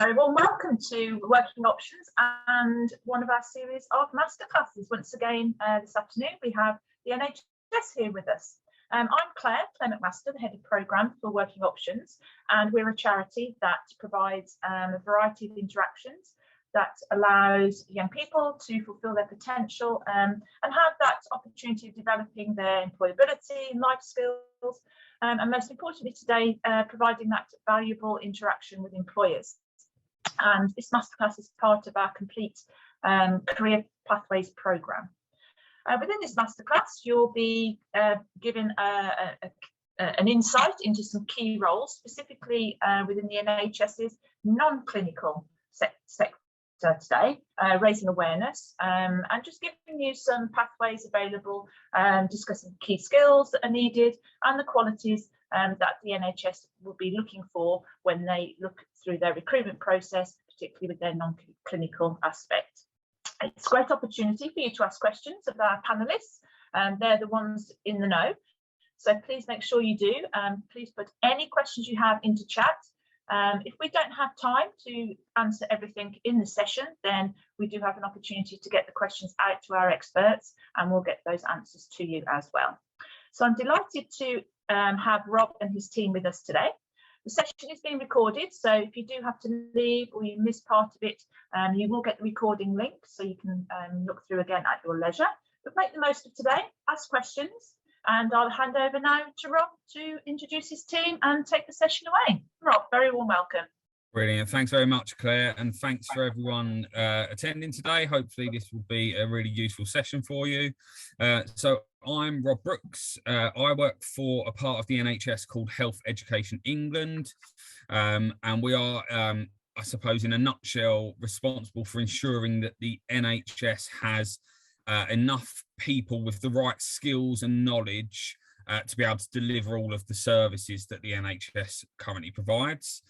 Very well, welcome to Working Options and one of our series of masterclasses. Once again, this afternoon we have the NHS here with us. I'm Claire McMaster, the Head of Programme for Working Options, and we're a charity that provides a variety of interactions that allows young people to fulfil their potential and have that opportunity of developing their employability and life skills, and most importantly today, providing that valuable interaction with employers. And this masterclass is part of our complete career pathways programme. Within this masterclass, you'll be given an insight into some key roles, specifically within the NHS's non-clinical sector today, raising awareness and just giving you some pathways available, discussing key skills that are needed and the qualities that the NHS will be looking for when they look through their recruitment process, particularly with their non-clinical aspect. It's a great opportunity for you to ask questions of our panellists. They're the ones in the know. So please make sure you do. Please put any questions you have into chat. If we don't have time to answer everything in the session, then we do have an opportunity to get the questions out to our experts and we'll get those answers to you as well. So I'm delighted to have Rob and his team with us today. The session is being recorded, so if you do have to leave or you miss part of it, you will get the recording link so you can look through again at your leisure. But make the most of today, ask questions, and I'll hand over now to Rob to introduce his team and take the session away. Rob, very warm welcome. Brilliant. Thanks very much, Claire, and thanks for everyone attending today. Hopefully this will be a really useful session for you. So I'm Rob Brooks. I work for a part of the NHS called Health Education England, and we are, I suppose, in a nutshell, responsible for ensuring that the NHS has enough people with the right skills and knowledge to be able to deliver all of the services that the NHS currently provides.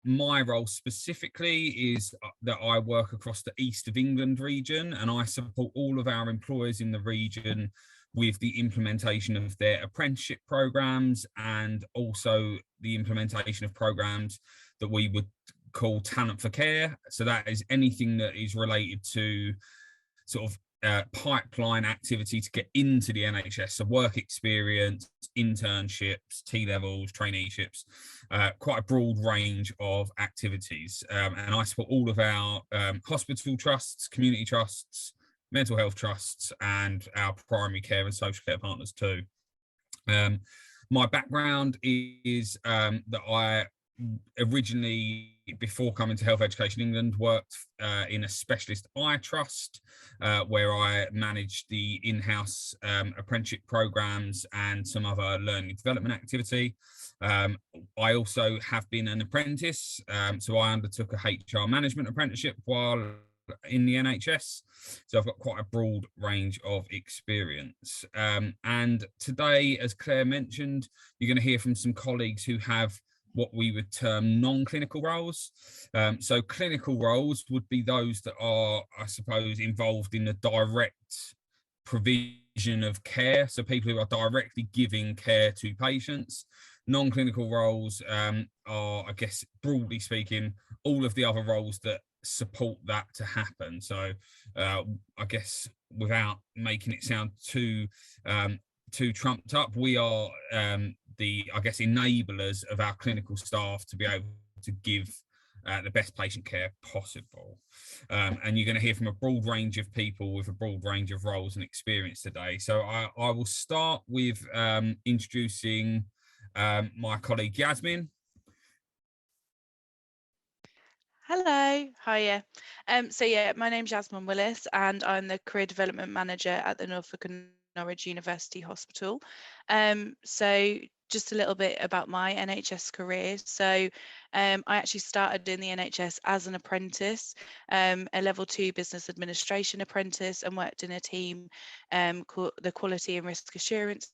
My role specifically is that I work across the East of England region, and I support all of our employers in the region with the implementation of their apprenticeship programs and also the implementation of programs that we would call talent for care. So that is anything that is related to sort of pipeline activity to get into the NHS, so work experience, internships, T-levels, traineeships, quite a broad range of activities. And I support all of our hospital trusts, community trusts, mental health trusts, and our primary care and social care partners too. My background is that I originally, before coming to Health Education England, worked in a specialist eye trust where I managed the in-house apprenticeship programs and some other learning and development activity. I also have been an apprentice, so I undertook a HR management apprenticeship while in the NHS, so I've got quite a broad range of experience. And today, as Claire mentioned, you're going to hear from some colleagues who have what we would term non-clinical roles. So clinical roles would be those that are, I suppose, involved in the direct provision of care. So people who are directly giving care to patients. Non-clinical roles are, I guess, broadly speaking, all of the other roles that support that to happen. So I guess without making it sound too trumped up, we are the, I guess, enablers of our clinical staff to be able to give the best patient care possible. And you're going to hear from a broad range of people with a broad range of roles and experience today. So I will start with introducing my colleague Jasmine. Hello, hiya. So yeah, my name's Jasmine Willis and I'm the Career Development Manager at the Norfolk and Norwich University Hospital. So just a little bit about my NHS career. So I actually started in the NHS as an apprentice, a level 2 business administration apprentice, and worked in a team called the Quality and Risk Assurance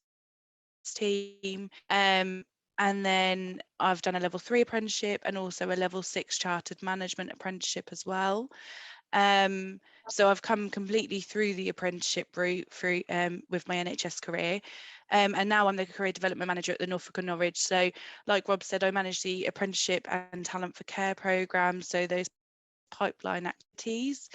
team. And then I've done a level 3 apprenticeship and also a level 6 chartered management apprenticeship as well. So I've come completely through the apprenticeship route through with my NHS career. and now I'm the career development manager at the Norfolk and Norwich. So like Rob said, I manage the apprenticeship and talent for care programs, so those pipeline activities.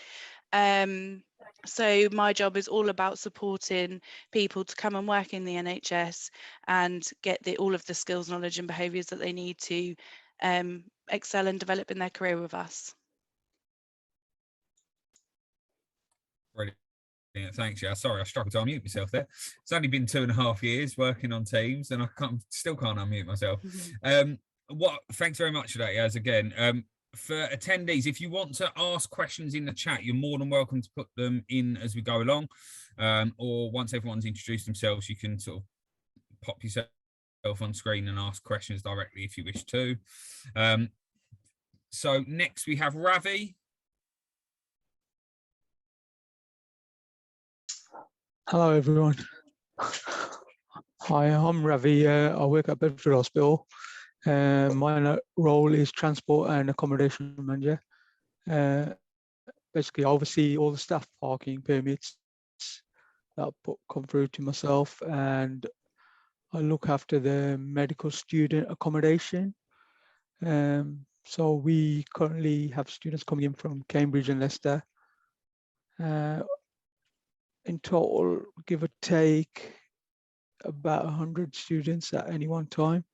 So my job is all about supporting people to come and work in the NHS and get all of the skills, knowledge and behaviours that they need to excel and develop in their career with us. Brilliant. Thanks. Yeah, sorry, I struggled to unmute myself there. It's only been 2.5 years working on Teams, and I still can't unmute myself. Thanks very much for that, Yaz. Again, for attendees, if you want to ask questions in the chat, you're more than welcome to put them in as we go along, or once everyone's introduced themselves, you can sort of pop yourself on screen and ask questions directly if you wish to. So next we have Ravi. Hello everyone. Hi, I'm Ravi. I work at Bedford Hospital. My role is transport and accommodation manager. Basically, I oversee all the staff parking permits that come through to myself, and I look after the medical student accommodation. So we currently have students coming in from Cambridge and Leicester. In total, give or take, about 100 students at any one time.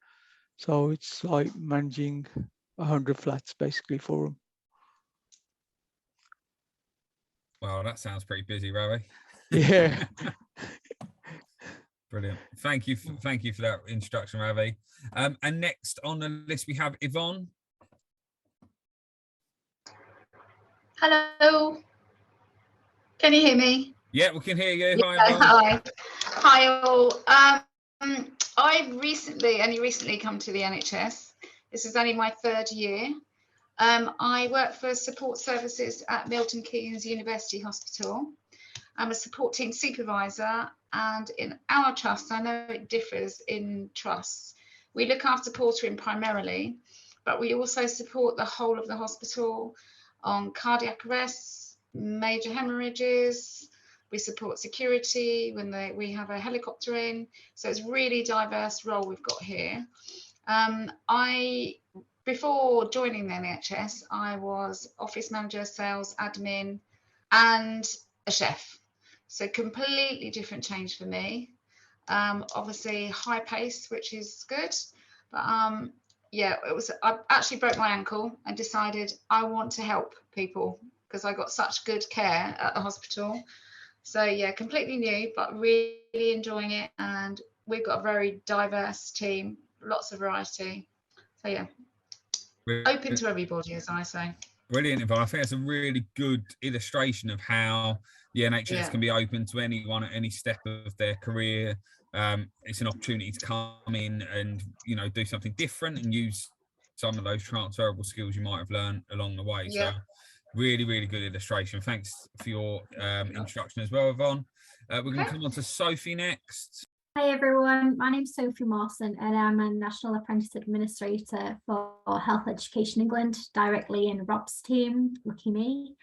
So it's like managing 100 flats basically for them. Wow, that sounds pretty busy, Ravi. Yeah. Brilliant. Thank you for that introduction, Ravi. And next on the list we have Yvonne. Hello. Can you hear me? Yeah, we can hear you. Yeah, Hi, Yvonne. Hi all. I've only recently come to the NHS. This is only my 3rd year. I work for support services at Milton Keynes University Hospital. I'm a support team supervisor, and in our trust, I know it differs in trusts. We look after portering primarily, but we also support the whole of the hospital on cardiac arrests, major hemorrhages. We support security when we have a helicopter in. So it's really diverse role we've got here. Before joining the NHS, I was office manager, sales, admin, and a chef. So completely different change for me. Obviously high pace, which is good. But yeah, I actually broke my ankle and decided I want to help people because I got such good care at the hospital. So yeah, completely new, but really enjoying it. And we've got a very diverse team, lots of variety. So yeah, open to everybody, as I say. Brilliant, Yvonne. I think it's a really good illustration of how the NHS can be open to anyone at any step of their career. It's an opportunity to come in and, you know, do something different and use some of those transferable skills you might have learned along the way. So really, really good illustration. Thanks for your introduction as well, Yvonne. We're going to come on to Sophie next. Hi everyone, my name's Sophie Morrison and I'm a National Apprentice Administrator for Health Education England, directly in Rob's team. Lucky me.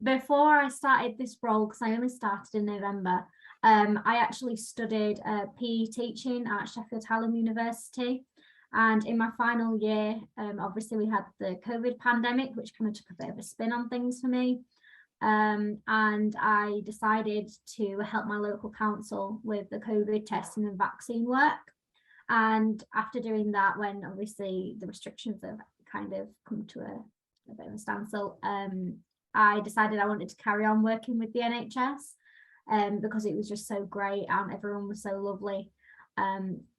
Before I started this role, because I only started in November, I actually studied PE teaching at Sheffield Hallam University. And in my final year, obviously we had the COVID pandemic, which kind of took a bit of a spin on things for me. And I decided to help my local council with the COVID testing and vaccine work. And after doing that, when obviously the restrictions have kind of come to a bit of a standstill, I decided I wanted to carry on working with the NHS because it was just so great and everyone was so lovely.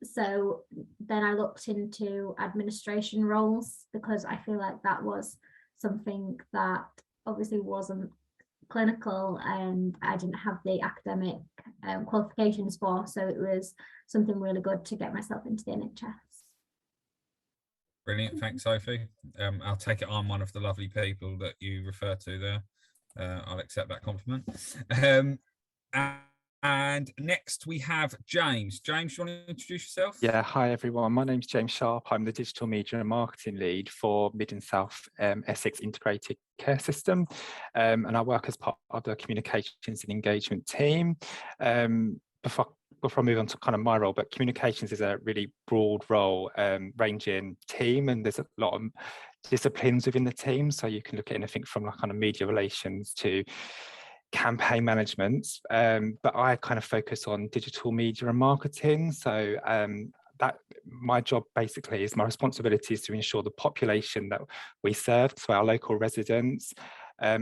So then I looked into administration roles because I feel like that was something that obviously wasn't clinical and I didn't have the academic qualifications for, so it was something really good to get myself into the NHS. Brilliant, thanks Sophie. I'll take it I'm one of the lovely people that you refer to there. I'll accept that compliment. And next we have James. James, you want to introduce yourself? Yeah, hi everyone. My name's James Sharp. I'm the Digital Media and Marketing Lead for Mid and South Essex Integrated Care System. And I work as part of the Communications and Engagement team. Before I before I move on to kind of my role, but communications is a really broad role, ranging team, and there's a lot of disciplines within the team. So you can look at anything from like kind of media relations to campaign management, but I kind of focus on digital media and marketing. So that my job basically is, my responsibility is to ensure the population that we serve, so our local residents,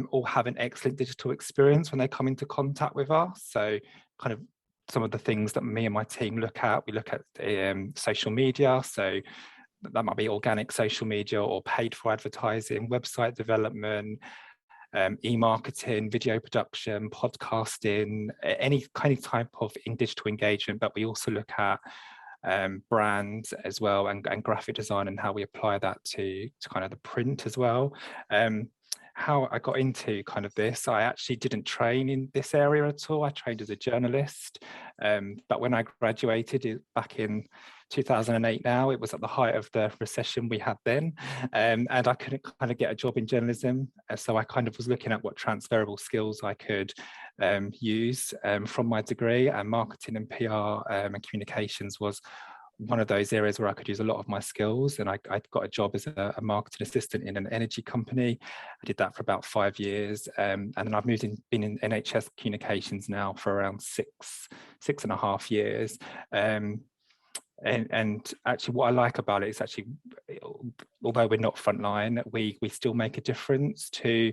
all have an excellent digital experience when they come into contact with us. So kind of some of the things that me and my team look at, we look at social media. So that might be organic social media or paid for advertising, website development, e-marketing, video production, podcasting, any kind of type of digital engagement. But we also look at brands as well, and graphic design, and how we apply that to kind of the print as well. How I got into kind of this, I actually didn't train in this area at all. I trained as a journalist, but when I graduated back in 2008, now it was at the height of the recession we had then, and I couldn't kind of get a job in journalism, so I kind of was looking at what transferable skills I could use from my degree, and marketing and PR and communications was one of those areas where I could use a lot of my skills. And I got a job as a marketing assistant in an energy company. I did that for about 5 years, and then I've been in NHS Communications now for around six and a half years. And actually what I like about it is, actually, although we're not frontline, we still make a difference to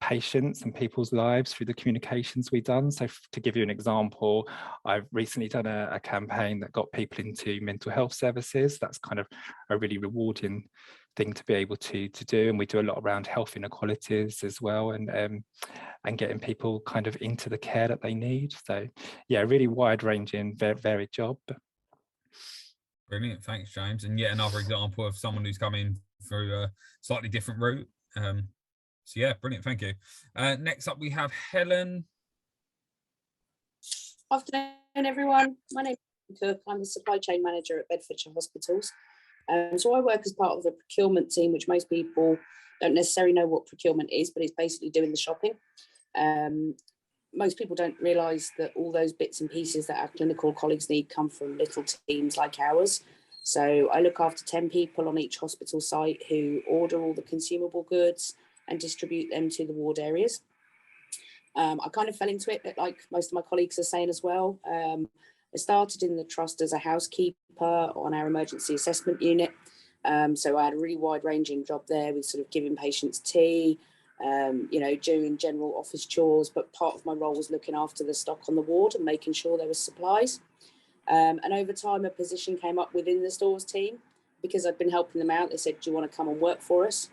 patients and people's lives through the communications we've done. So to give you an example, I've recently done a campaign that got people into mental health services. That's kind of a really rewarding thing to be able to do, and we do a lot around health inequalities as well, and getting people kind of into the care that they need. So yeah, really wide-ranging, varied job. Brilliant, thanks, James. And yet another example of someone who's coming through a slightly different route. So yeah, brilliant, thank you. Next up we have Helen. Afternoon, everyone. My name is Cook. I'm the supply chain manager at Bedfordshire Hospitals. So I work as part of the procurement team, which most people don't necessarily know what procurement is, but it's basically doing the shopping. Most people don't realise that all those bits and pieces that our clinical colleagues need come from little teams like ours. So I look after 10 people on each hospital site who order all the consumable goods and distribute them to the ward areas. I kind of fell into it, like most of my colleagues are saying as well. I started in the trust as a housekeeper on our emergency assessment unit. So I had a really wide-ranging job there with sort of giving patients tea, doing general office chores, but part of my role was looking after the stock on the ward and making sure there was supplies. And over time, a position came up within the stores team because I'd been helping them out. They said, do you want to come and work for us?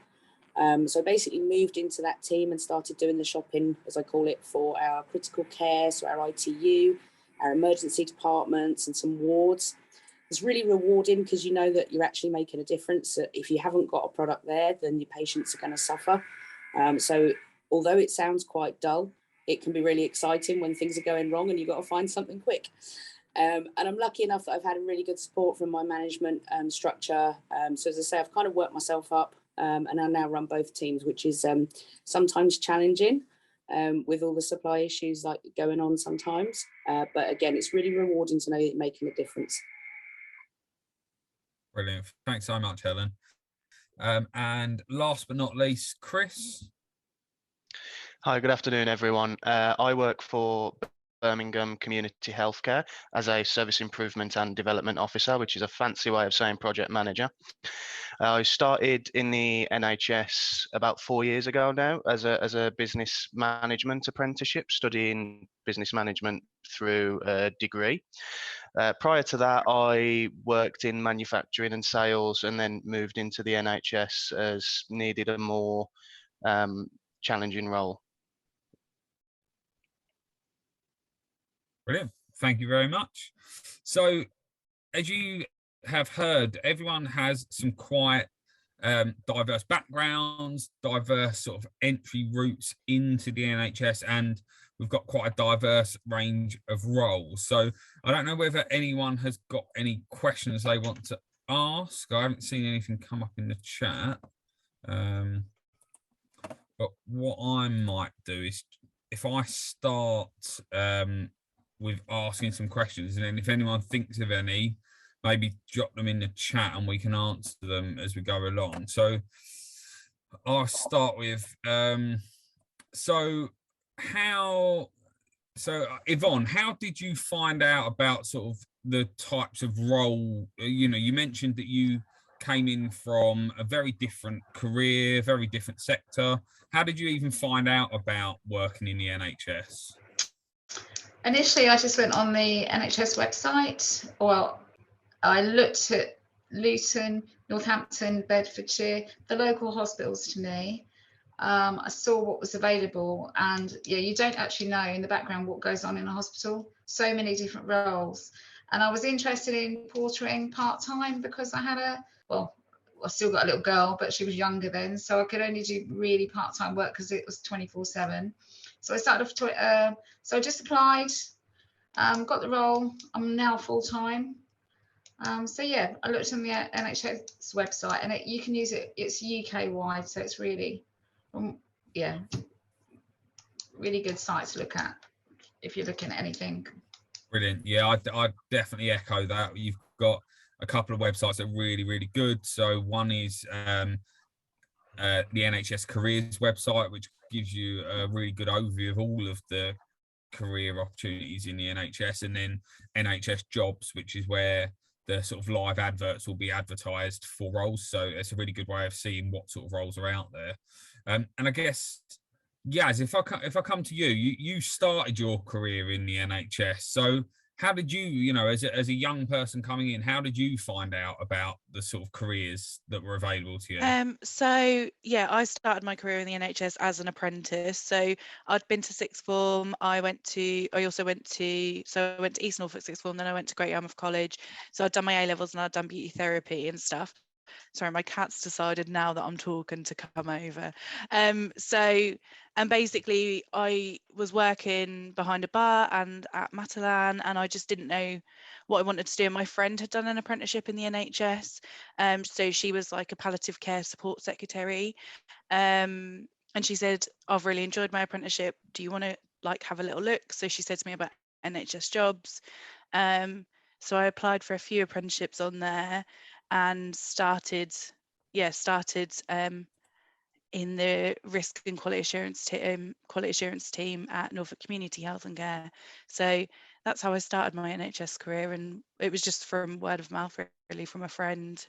So I basically moved into that team and started doing the shopping, as I call it, for our critical care, so our ITU, our emergency departments and some wards. It's really rewarding because you know that you're actually making a difference. If you haven't got a product there, then your patients are going to suffer. So although it sounds quite dull, it can be really exciting when things are going wrong and you've got to find something quick. And I'm lucky enough that I've had a really good support from my management structure. So as I say, I've kind of worked myself up, and I now run both teams, which is sometimes challenging with all the supply issues like going on sometimes. But again, it's really rewarding to know that you're making a difference. Brilliant. Thanks so much, Helen. And last but not least, Chris. Hi, good afternoon, everyone. I work for Birmingham Community Healthcare as a Service Improvement and Development Officer, which is a fancy way of saying project manager. I started in the NHS about 4 years ago now as a business management apprenticeship, studying business management through a degree. Prior to that, I worked in manufacturing and sales, and then moved into the NHS as needed a more challenging role. Brilliant. Thank you very much. So, as you have heard, everyone has some quite diverse backgrounds, diverse sort of entry routes into the NHS, and we've got quite a diverse range of roles. So I don't know whether anyone has got any questions they want to ask. I haven't seen anything come up in the chat. But what I might do is, if I start with asking some questions, and then if anyone thinks of any, maybe drop them in the chat and we can answer them as we go along. So I'll start with Yvonne, how did you find out about sort of the types of role? You know, you mentioned that you came in from a very different career, very different sector. How did you even find out about working in the NHS? Initially, I just went on the NHS website. Well, I looked at Luton, Northampton, Bedfordshire, the local hospitals to me. I saw what was available, and yeah, you don't actually know in the background what goes on in a hospital. So many different roles, and I was interested in portering part-time because I had I still got a little girl, but she was younger then, so I could only do really part-time work because it was 24/7. So I started off so I just applied, got the role. I'm now full-time. So yeah, I looked on the NHS website, and you can use it. It's UK-wide, so it's really, yeah, really good site to look at if you're looking at anything. Brilliant. Yeah, I definitely echo that. You've got a couple of websites that are really, really good. So one is the NHS Careers website, which gives you a really good overview of all of the career opportunities in the NHS, and then NHS Jobs, which is where the sort of live adverts will be advertised for roles. So it's a really good way of seeing what sort of roles are out there. And I guess, Yaz, if I come to you, you started your career in the NHS. So how did you, as a young person coming in, how did you find out about the sort of careers that were available to you? So yeah, I started my career in the NHS as an apprentice. So I'd been to sixth form. I went to East Norfolk sixth form, then I went to Great Yarmouth College. So I'd done my A-levels and I'd done beauty therapy and stuff. Sorry, my cat's decided now that I'm talking to come over. And basically I was working behind a bar and at Patel, and I just didn't know what I wanted to do. And my friend had done an apprenticeship in the NHS. So she was like a palliative care support secretary. And she said, I've really enjoyed my apprenticeship. Do you want to like have a little look? So she said to me about NHS Jobs. So I applied for a few apprenticeships on there and started in the risk and quality assurance team at Norfolk Community Health and Care. So that's how I started my NHS career, and it was just from word of mouth, really, from a friend.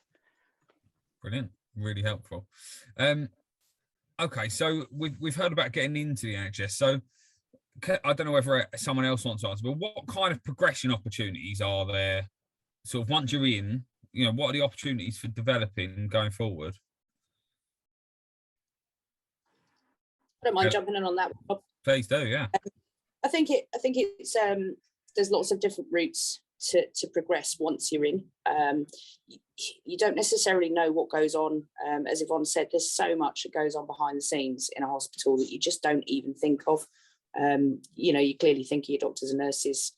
Brilliant, really helpful. Okay, so we've heard about getting into the NHS. So I don't know whether someone else wants to answer, but what kind of progression opportunities are there? Sort of once you're in, what are the opportunities for developing going forward? I don't mind jumping in on that one. Please do, yeah. I think it's there's lots of different routes to progress once you're in. You don't necessarily know what goes on. As Yvonne said, there's so much that goes on behind the scenes in a hospital that you just don't even think of. You clearly think of your doctors and nurses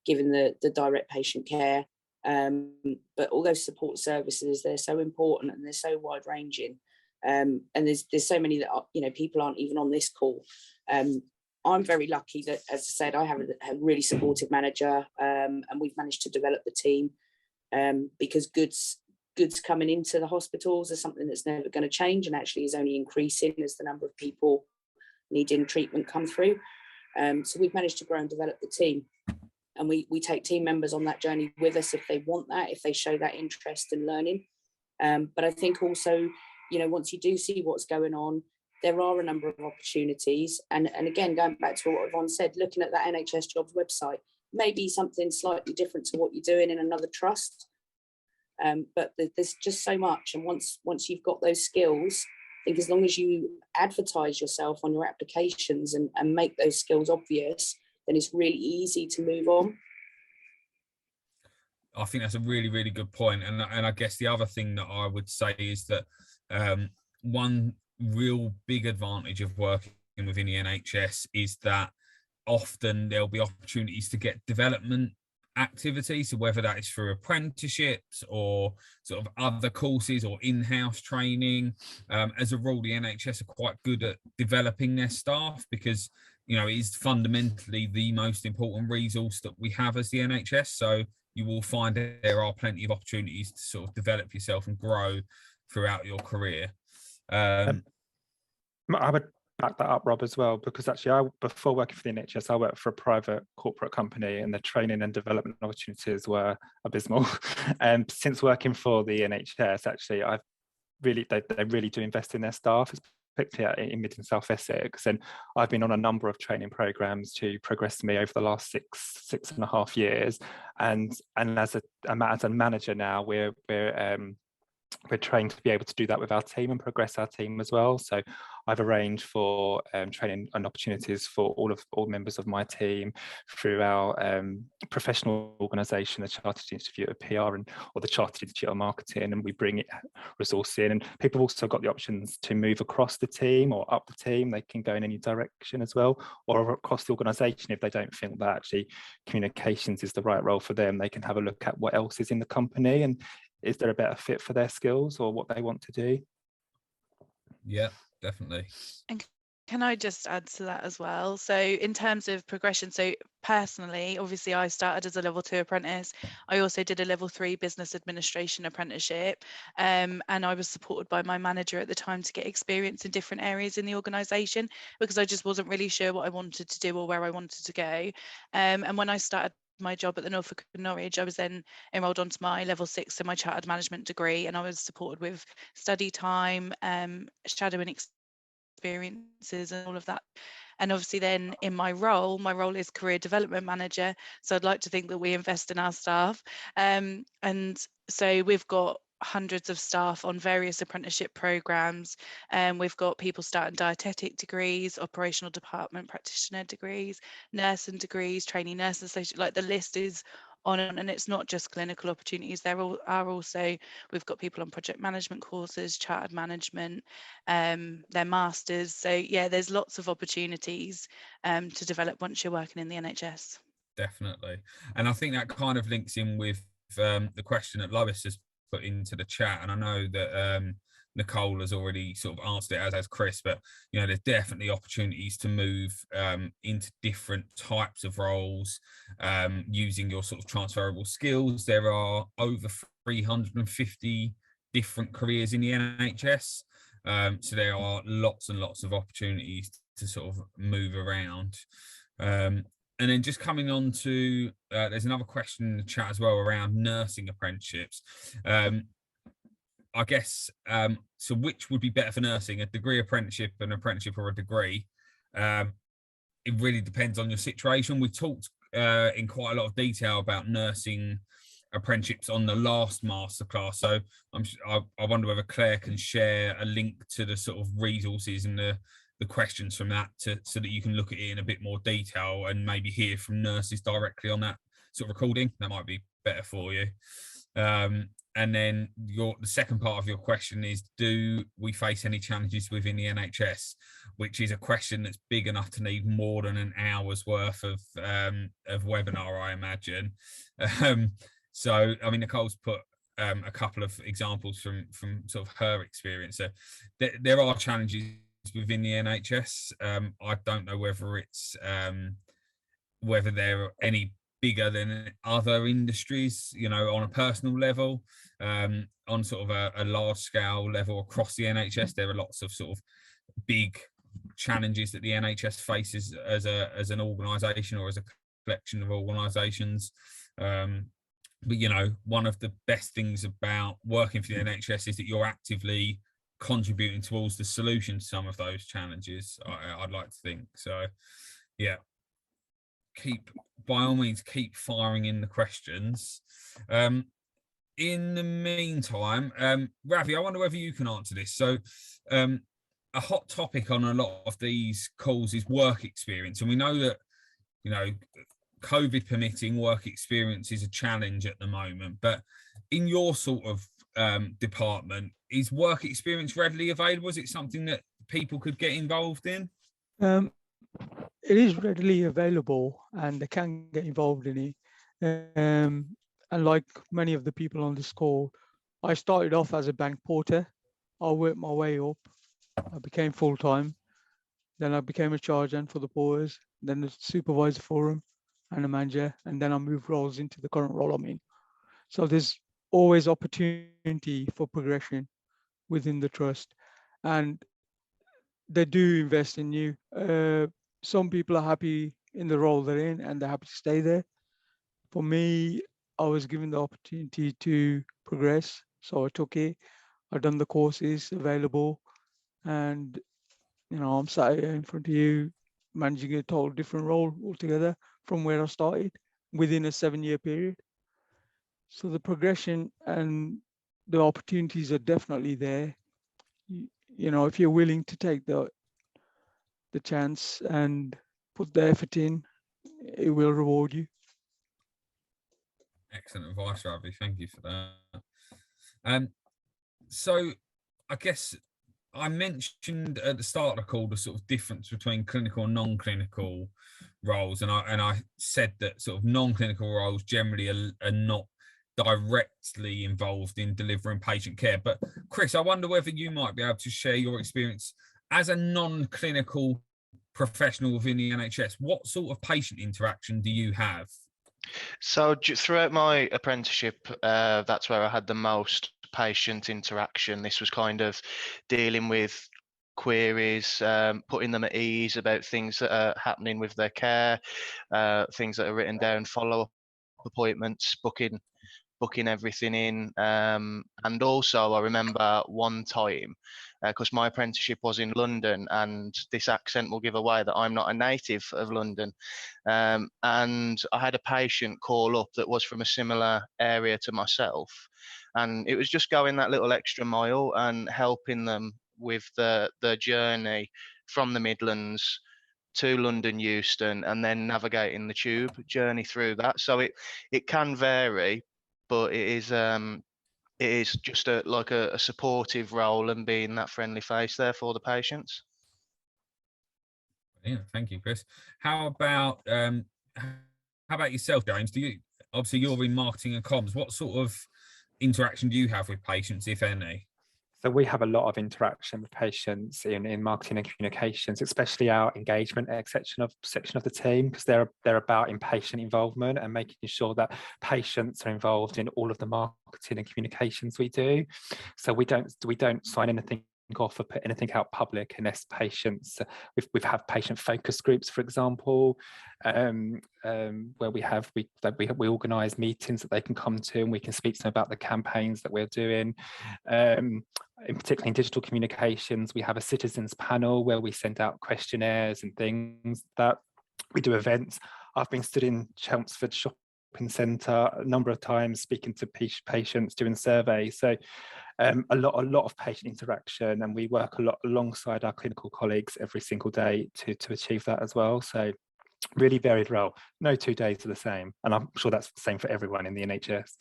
giving the direct patient care. But all those support services, they're so important and they're so wide ranging. And there's so many that people aren't even on this call. I'm very lucky that, as I said, I have a really supportive manager, and we've managed to develop the team, because goods coming into the hospitals are something that's never going to change, and actually is only increasing as the number of people needing treatment come through. So we've managed to grow and develop the team, and we take team members on that journey with us if they want that, if they show that interest in learning. But I think also, once you do see what's going on, there are a number of opportunities. And again, going back to what Yvonne said, looking at that NHS Jobs website, maybe something slightly different to what you're doing in another trust. But there's just so much. And once you've got those skills, I think as long as you advertise yourself on your applications and make those skills obvious, then it's really easy to move on. I think that's a really, really good point. And I guess the other thing that I would say is that one real big advantage of working within the NHS is that often there'll be opportunities to get development activities. So whether that is through apprenticeships or sort of other courses or in-house training, as a rule, the NHS are quite good at developing their staff, because you know, is fundamentally the most important resource that we have as the NHS. So you will find there are plenty of opportunities to sort of develop yourself and grow throughout your career. I would back that up, Rob, as well, because actually before working for the NHS, I worked for a private corporate company, and the training and development opportunities were abysmal. And since working for the NHS, actually, they really do invest in their staff, particularly in Mid and South Essex. And I've been on a number of training programs to progress me over the last six and a half years. And as a manager now, we're trained to be able to do that with our team and progress our team as well. So I've arranged for training and opportunities for all members of my team through our professional organisation, the Chartered Institute of PR or the Chartered Institute of Marketing, and we bring resource in. And people have also got the options to move across the team or up the team. They can go in any direction as well, or across the organisation if they don't think that actually communications is the right role for them. They can have a look at what else is in the company and is there a better fit for their skills or what they want to do? Yeah, definitely. And can I just add to that as well? So in terms of progression, so personally, obviously I started as a level 2 apprentice. I also did a level 3 business administration apprenticeship, and I was supported by my manager at the time to get experience in different areas in the organisation, because I just wasn't really sure what I wanted to do or where I wanted to go. And when I started my job at the Norfolk and Norwich, I was then enrolled onto my level 6, so my chartered management degree, and I was supported with study time, shadowing experiences and all of that. And obviously then in my role is career development manager, so I'd like to think that we invest in our staff, and so we've got hundreds of staff on various apprenticeship programs, and we've got people starting dietetic degrees, operational department practitioner degrees, nursing degrees, trainee nurse associate, like the list is on, and it's not just clinical opportunities. There are also, we've got people on project management courses, chartered management, their masters. So yeah, there's lots of opportunities to develop once you're working in the NHS. Definitely. And I think that kind of links in with the question that Lois has put into the chat, and I know that Nicole has already sort of answered it, as has Chris, but you know, there's definitely opportunities to move into different types of roles using your sort of transferable skills. There are over 350 different careers in the NHS, so there are lots and lots of opportunities to sort of move around. And then just coming on to, there's another question in the chat as well around nursing apprenticeships. I guess, so which would be better for nursing, a degree apprenticeship, an apprenticeship or a degree? It really depends on your situation. We talked in quite a lot of detail about nursing apprenticeships on the last masterclass. So I wonder whether Claire can share a link to the sort of resources and the questions from that so that you can look at it in a bit more detail and maybe hear from nurses directly on that sort of recording. That might be better for you. And then the second part of your question is, do we face any challenges within the NHS? Which is a question that's big enough to need more than an hour's worth of webinar, I imagine. So, I mean, Nicole's put a couple of examples from sort of her experience. So there are challenges within the NHS. I don't know whether it's whether they're any bigger than other industries, you know, on a personal level, on sort of a large scale level across the NHS. There are lots of sort of big challenges that the NHS faces as an organisation or as a collection of organisations. But you know, one of the best things about working for the NHS is that you're actively contributing towards the solution to some of those challenges, I'd like to think. So yeah, by all means keep firing in the questions. In the meantime, Ravi, I wonder whether you can answer this. So a hot topic on a lot of these calls is work experience, and we know that, you know, COVID permitting, work experience is a challenge at the moment, but in your sort of department, is work experience readily available? Is it something that people could get involved in? It is readily available and they can get involved in it. And like many of the people on this call, I started off as a bank porter. I worked my way up. I became full-time. Then I became a charge hand for the boys, then a supervisor for them and a manager. And then I moved roles into the current role I'm in. So there's always opportunity for progression within the trust. And they do invest in you. Some people are happy in the role they're in and they're happy to stay there. For me, I was given the opportunity to progress, so I took it. I've done the courses available, and I'm sat here in front of you, managing a total different role altogether from where I started within a 7-year period. So the progression and the opportunities are definitely there. If you're willing to take the chance and put the effort in, it will reward you. Excellent advice, Ravi. Thank you for that. So I guess I mentioned at the start of the call the sort of difference between clinical and non-clinical roles, and I said that sort of non-clinical roles generally are not directly involved in delivering patient care. But Chris, I wonder whether you might be able to share your experience as a non-clinical professional within the NHS. What sort of patient interaction do you have? So throughout my apprenticeship, that's where I had the most patient interaction. This was kind of dealing with queries, putting them at ease about things that are happening with their care, things that are written down, follow-up appointments, booking everything in. And also I remember one time, because my apprenticeship was in London, and this accent will give away that I'm not a native of London, and I had a patient call up that was from a similar area to myself, and it was just going that little extra mile and helping them with the journey from the Midlands to London Euston, and then navigating the tube journey through that. So it can vary, but it is just a supportive role and being that friendly face there for the patients. Yeah, thank you, Chris. How about yourself, James? Obviously you're in marketing and comms. What sort of interaction do you have with patients, if any? So we have a lot of interaction with patients in marketing and communications, especially our engagement section of the team, because they're about patient involvement and making sure that patients are involved in all of the marketing and communications we do. So we don't sign anything off or put anything out public unless patients. We've had patient focus groups, for example, where we organise meetings that they can come to, and we can speak to them about the campaigns that we're doing. In particular in digital communications, we have a citizens panel where we send out questionnaires and things. That we do events. I've been stood in Chelmsford Shopping Centre a number of times speaking to patients, doing surveys. So a lot of patient interaction, and we work a lot alongside our clinical colleagues every single day to achieve that as well. So really varied role. No 2 days are the same, and I'm sure that's the same for everyone in the NHS.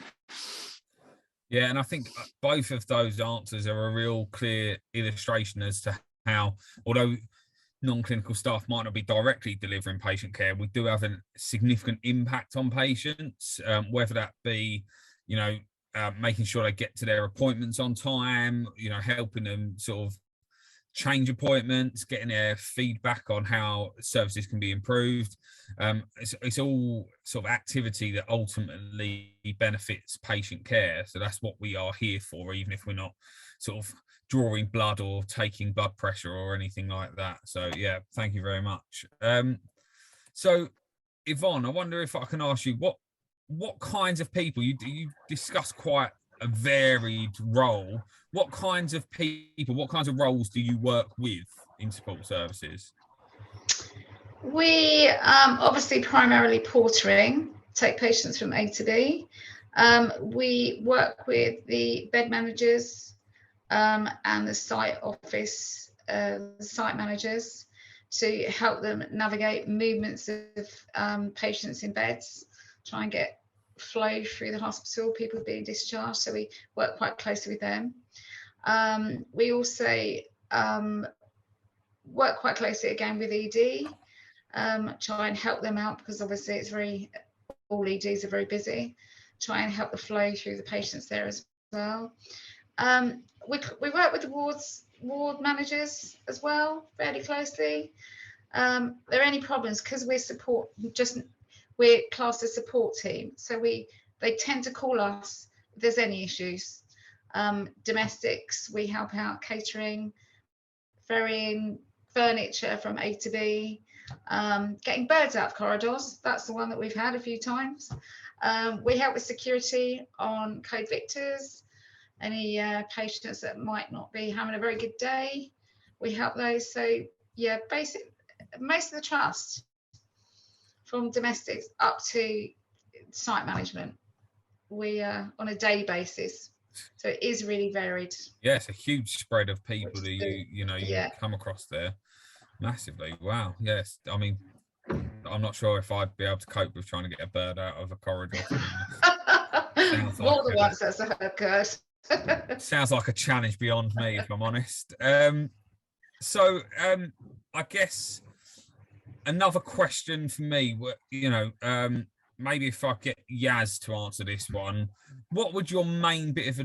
Yeah, and I think both of those answers are a real clear illustration as to how, although non-clinical staff might not be directly delivering patient care, we do have a significant impact on patients, whether that be, making sure they get to their appointments on time, helping them sort of change appointments, getting their feedback on how services can be improved. It's all sort of activity that ultimately benefits patient care. So that's what we are here for, even if we're not sort of drawing blood or taking blood pressure or anything like that. So yeah, thank you very much. So Yvonne, I wonder if I can ask you, what kinds of people, you discuss quite a varied role. What kinds of people, what kinds of roles do you work with in support services? We obviously primarily portering, take patients from A to B. We work with the bed managers and the site office, site managers, to help them navigate movements of patients in beds, try and get flow through the hospital, people being discharged. So we work quite closely with them. We also work quite closely again with ED, try and help them out, because obviously all EDs are very busy. Try and help the flow through the patients there as well. We work with the ward managers as well, fairly closely. There are any problems, because we're classed as support team, so they tend to call us if there's any issues. Domestics, we help out, catering, ferrying furniture from A to B, getting birds out of corridors. That's the one that we've had a few times. We help with security on code victors, any patients that might not be having a very good day, we help those. So yeah, most of the trust, from domestics up to site management, we are on a daily basis. So it is really varied. Yeah, it's a huge spread of people that you yeah. come across there massively. Wow. Yes, I mean, I'm not sure if I'd be able to cope with trying to get a bird out of a corridor, to be honest. More than once that's occurred. Sounds like a challenge beyond me, if I'm honest. So I guess another question for me, maybe if I get Yaz to answer this one, what would your main bit of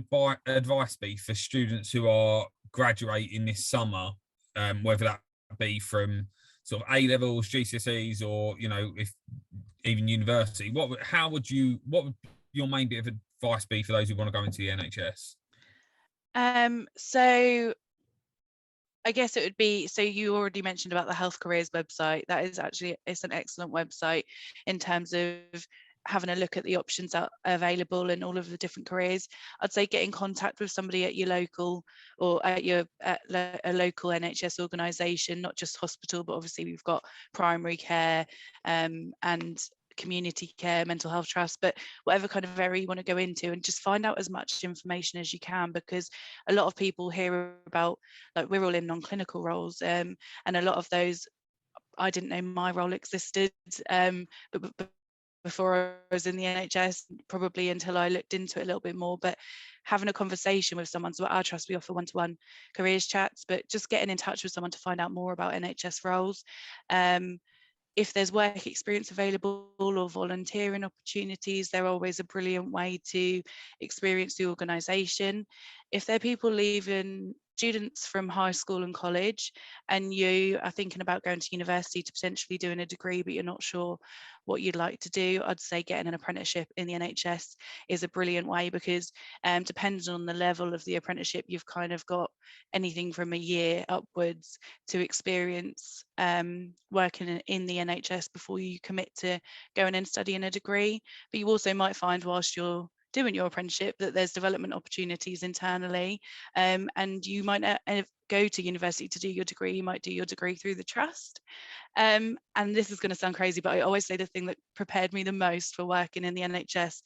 advice be for students who are graduating this summer, whether that be from sort of A levels, GCSEs, or if even university? What would your main bit of advice be for those who want to go into the NHS? So I guess it would be, so you already mentioned about the Health Careers website. That is actually, it's an excellent website in terms of having a look at the options that are available and all of the different careers. I'd say get in contact with somebody at your local or at a local NHS organisation, not just hospital, but obviously we've got primary care and community care, mental health trust, but whatever kind of area you want to go into, and just find out as much information as you can, because a lot of people hear about, like, we're all in non-clinical roles, and a lot of those, I didn't know my role existed, but before I was in the NHS, probably until I looked into it a little bit more. But having a conversation with someone, so at our trust we offer one-to-one careers chats, but just getting in touch with someone to find out more about NHS roles. If there's work experience available or volunteering opportunities, they're always a brilliant way to experience the organisation. If there are people leaving, students from high school and college, and you are thinking about going to university to potentially doing a degree, but you're not sure what you'd like to do, I'd say getting an apprenticeship in the NHS is a brilliant way, because depending on the level of the apprenticeship, you've kind of got anything from a year upwards to experience working in the NHS before you commit to going and studying a degree. But you also might find whilst you're doing your apprenticeship that there's development opportunities internally, and you might not go to university to do your degree, you might do your degree through the trust. And this is going to sound crazy, but I always say the thing that prepared me the most for working in the NHS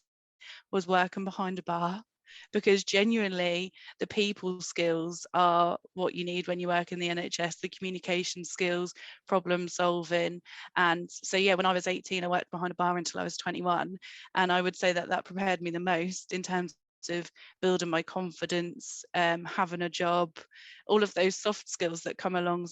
was working behind a bar, because genuinely the people skills are what you need when you work in the NHS, the communication skills, problem solving. And so yeah, when I was 18 I worked behind a bar until I was 21, and I would say that that prepared me the most in terms of building my confidence, having a job, all of those soft skills that come along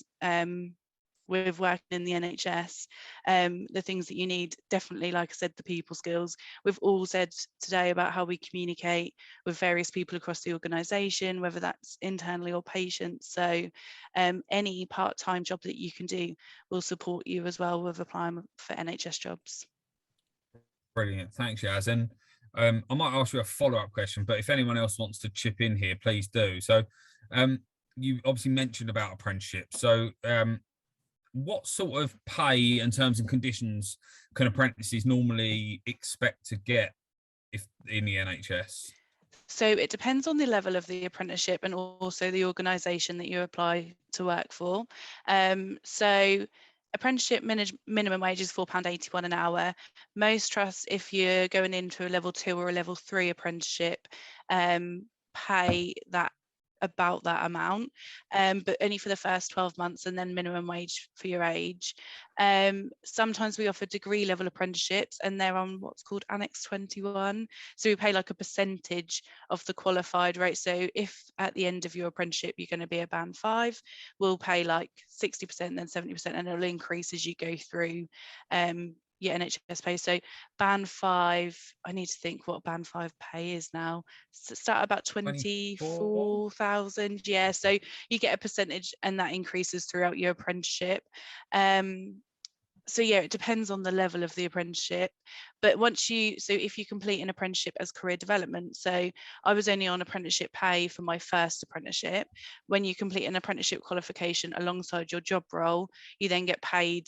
with working in the NHS, the things that you need, definitely, like I said, the people skills. We've all said today about how we communicate with various people across the organisation, whether that's internally or patients. So any part-time job that you can do will support you as well with applying for NHS jobs. Brilliant, thanks, Yaz. And I might ask you a follow-up question, but if anyone else wants to chip in here, please do. So you obviously mentioned about apprenticeships. So what sort of pay and terms and conditions can apprentices normally expect to get if in the NHS? So it depends on the level of the apprenticeship and also the organisation that you apply to work for. So apprenticeship minimum wage is £4.81 an hour. Most trusts, if you're going into a level 2 or a level 3 apprenticeship, pay that about that amount, but only for the first 12 months, and then minimum wage for your age. Sometimes we offer degree level apprenticeships, and they're on what's called Annex 21. So we pay like a percentage of the qualified rate. So if at the end of your apprenticeship you're going to be a band 5, we'll pay like 60%, then 70%, and it'll increase as you go through your NHS pay. So band 5, I need to think what band 5 pay is now. So start about 24,000. Yeah, so you get a percentage and that increases throughout your apprenticeship. So yeah, it depends on the level of the apprenticeship. But if you complete an apprenticeship as career development, so I was only on apprenticeship pay for my first apprenticeship. When you complete an apprenticeship qualification alongside your job role, you then get paid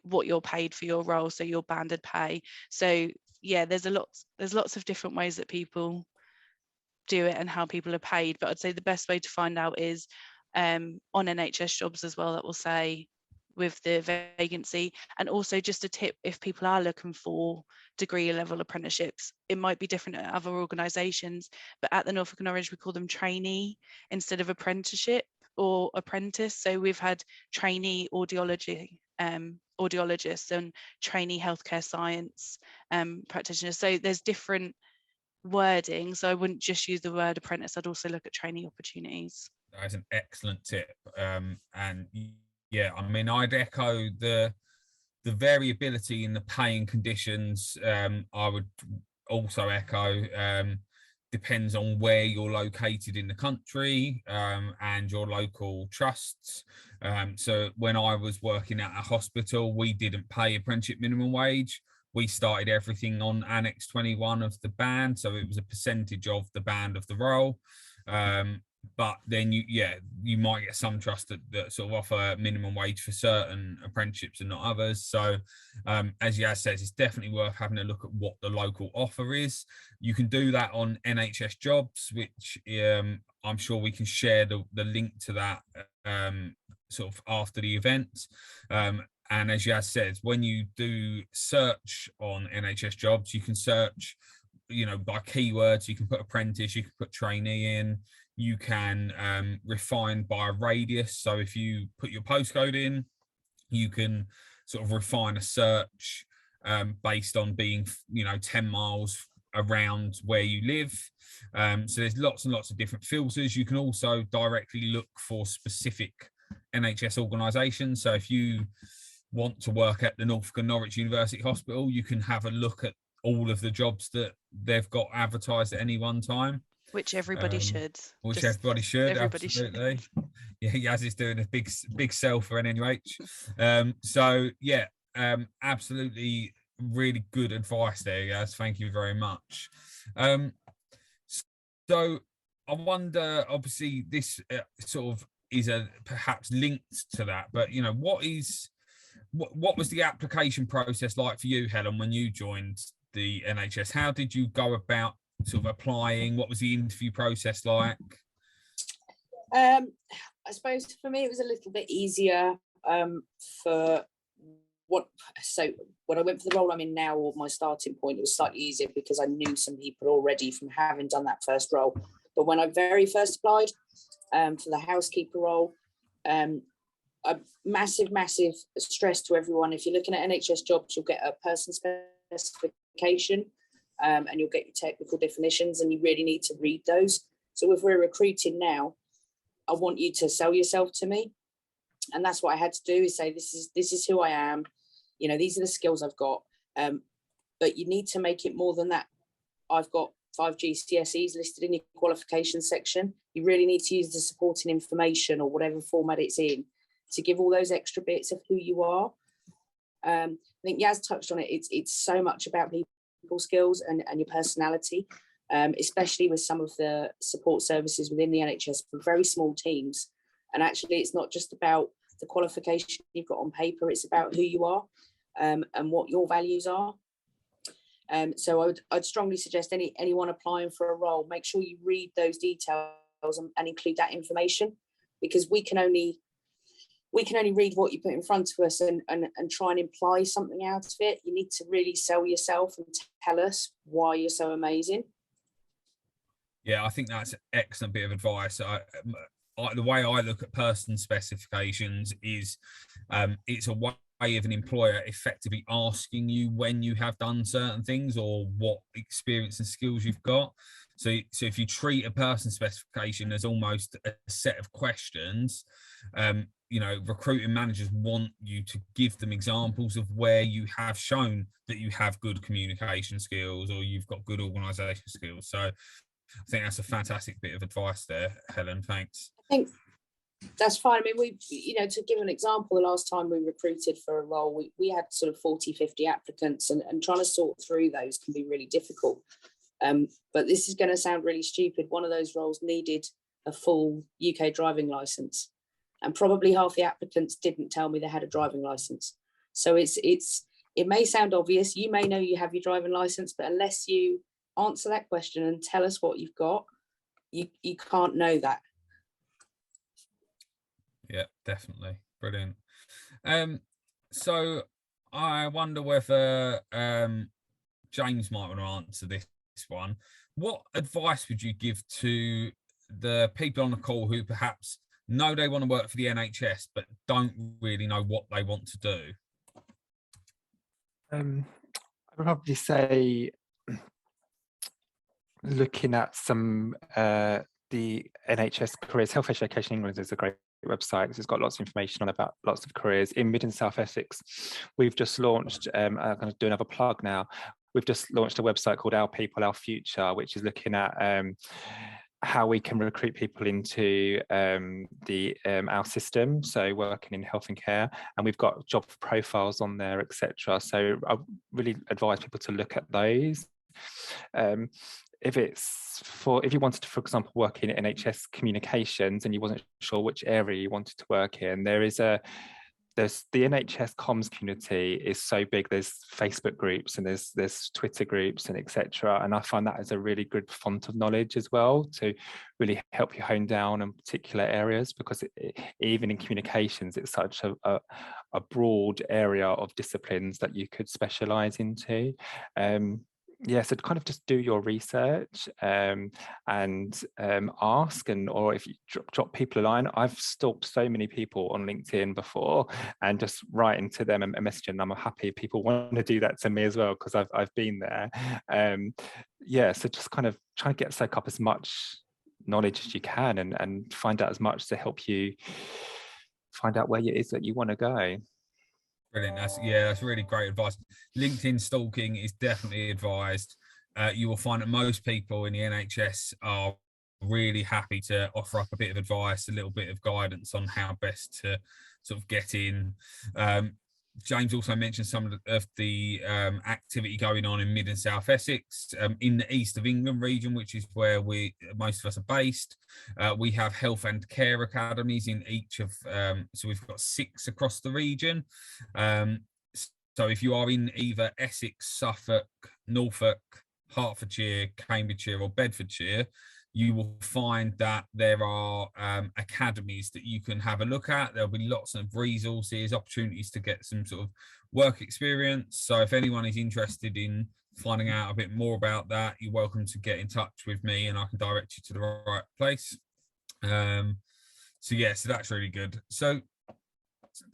what you're paid for your role, so your banded pay. So yeah, there's lots of different ways that people do it and how people are paid, but I'd say the best way to find out is on NHS jobs as well, that will say with the vacancy. And also just a tip, if people are looking for degree level apprenticeships, it might be different at other organisations, but at the Norfolk and Norwich we call them trainee instead of apprenticeship or apprentice. So we've had trainee audiologists and trainee healthcare science practitioners. So there's different wording. So I wouldn't just use the word apprentice, I'd also look at trainee opportunities. That's an excellent tip. And yeah, I mean, I'd echo the variability in the paying conditions. I would also echo depends on where you're located in the country and your local trusts. So when I was working at a hospital, we didn't pay apprenticeship minimum wage. We started everything on Annex 21 of the band, so it was a percentage of the band of the role. But then you might get some trusts that sort of offer minimum wage for certain apprenticeships and not others. So as Yaz says, it's definitely worth having a look at what the local offer is. You can do that on NHS jobs, which I'm sure we can share the link to that sort of after the event. And as Yaz says, when you do search on NHS jobs, you can search, by keywords. You can put apprentice, you can put trainee in, you can refine by a radius. So if you put your postcode in, you can sort of refine a search based on being, 10 miles around where you live. So there's lots and lots of different filters. You can also directly look for specific NHS organisations. So if you want to work at the Norfolk and Norwich University Hospital, you can have a look at all of the jobs that they've got advertised at any one time. Which everybody should. Everybody should, everybody absolutely. Should. Yeah, Yaz is doing a big sell for NNUH. So yeah, absolutely really good advice there, Yaz. Thank you very much. So I wonder, obviously this sort of is perhaps linked to that, but what was the application process like for you, Helen, when you joined the NHS? How did you go about sort of applying? What was the interview process like? I suppose for me it was a little bit easier when I went for the role I'm in now, or my starting point, it was slightly easier because I knew some people already from having done that first role. But when I very first applied for the housekeeper role, a massive stress to everyone. If you're looking at NHS jobs, you'll get a person specification and you'll get your technical definitions, and you really need to read those. So if we're recruiting now, I want you to sell yourself to me. And that's what I had to do, is say, this is who I am. These are the skills I've got. But you need to make it more than that. I've got 5 GCSEs listed in your qualifications section. You really need to use the supporting information, or whatever format it's in, to give all those extra bits of who you are. I think Yaz touched on it. It's so much about people skills and your personality, especially with some of the support services within the NHS for very small teams. And actually, it's not just about the qualification you've got on paper, it's about who you are and what your values are. So I'd strongly suggest anyone applying for a role, make sure you read those details and include that information, because we can only read what you put in front of us and try and imply something out of it. You need to really sell yourself and tell us why you're so amazing. Yeah, I think that's an excellent bit of advice. The way I look at person specifications is it's a way of an employer effectively asking you when you have done certain things or what experience and skills you've got. So if you treat a person specification as almost a set of questions, you know, recruiting managers want you to give them examples of where you have shown that you have good communication skills or you've got good organisation skills. So I think that's a fantastic bit of advice there, Helen. Thanks. I think that's fine. I mean, you know, to give an example, the last time we recruited for a role, we had sort of 40, 50 applicants, and trying to sort through those can be really difficult. But this is going to sound really stupid. One of those roles needed a full UK driving licence, and probably half the applicants didn't tell me they had a driving licence. So it may sound obvious. You may know you have your driving licence, but unless you answer that question and tell us what you've got, you can't know that. Yeah, definitely. Brilliant. So I wonder whether James might want to answer this one. What advice would you give to the people on the call who perhaps know they want to work for the NHS but don't really know what they want to do? I would probably say looking at some the NHS Careers. Health Education England is a great website. It's got lots of information on about lots of careers. In Mid and South Essex, we've just launched, I'm going to do another plug now, we've just launched a website called Our People, Our Future, which is looking at how we can recruit people into our system, so working in health and care, and we've got job profiles on there, etc. So I really advise people to look at those. If you wanted to, for example, work in NHS communications and you wasn't sure which area you wanted to work in, there's the NHS comms community is so big. There's Facebook groups and there's Twitter groups and etc. And I find that as a really good font of knowledge as well to really help you hone down on particular areas, because even in communications, it's such a broad area of disciplines that you could specialize into. Yeah, so kind of just do your research and ask, or if you drop people a line. I've stalked so many people on LinkedIn before and just writing to them and messaging them. I'm happy people want to do that to me as well, because I've been there. Yeah, so just kind of try and soak up as much knowledge as you can and find out as much to help you find out where it is that you want to go. Brilliant. That's really great advice. LinkedIn stalking is definitely advised. You will find that most people in the NHS are really happy to offer up a bit of advice, a little bit of guidance on how best to sort of get in. James also mentioned some of the activity going on in Mid and South Essex. In the East of England region, which is where most of us are based, we have health and care academies in each of, so we've got 6 across the region. So if you are in either Essex, Suffolk, Norfolk, Hertfordshire, Cambridgeshire or Bedfordshire, you will find that there are academies that you can have a look at. There'll be lots of resources, opportunities to get some sort of work experience. So if anyone is interested in finding out a bit more about that, you're welcome to get in touch with me and I can direct you to the right place. So that's really good. So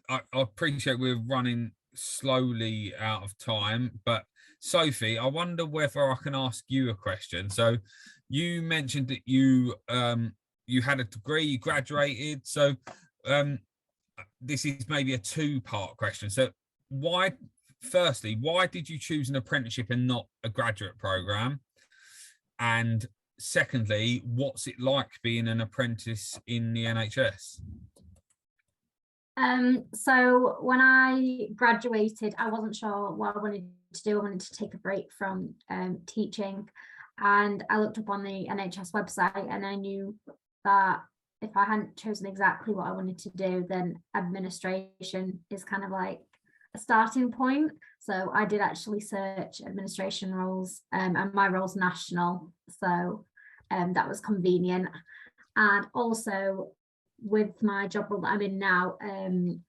I appreciate we're running slowly out of time, but Sophie, I wonder whether I can ask you a question. So you mentioned that you had a degree, you graduated. So this is maybe a 2-part question. So why did you choose an apprenticeship and not a graduate program? And secondly, what's it like being an apprentice in the NHS? So when I graduated, I wasn't sure what I wanted to do. I wanted to take a break from teaching, and I looked up on the NHS website and I knew that if I hadn't chosen exactly what I wanted to do, then administration is kind of like a starting point. So I did actually search administration roles, and my role's national, so that was convenient. And also with my job role that I'm in now,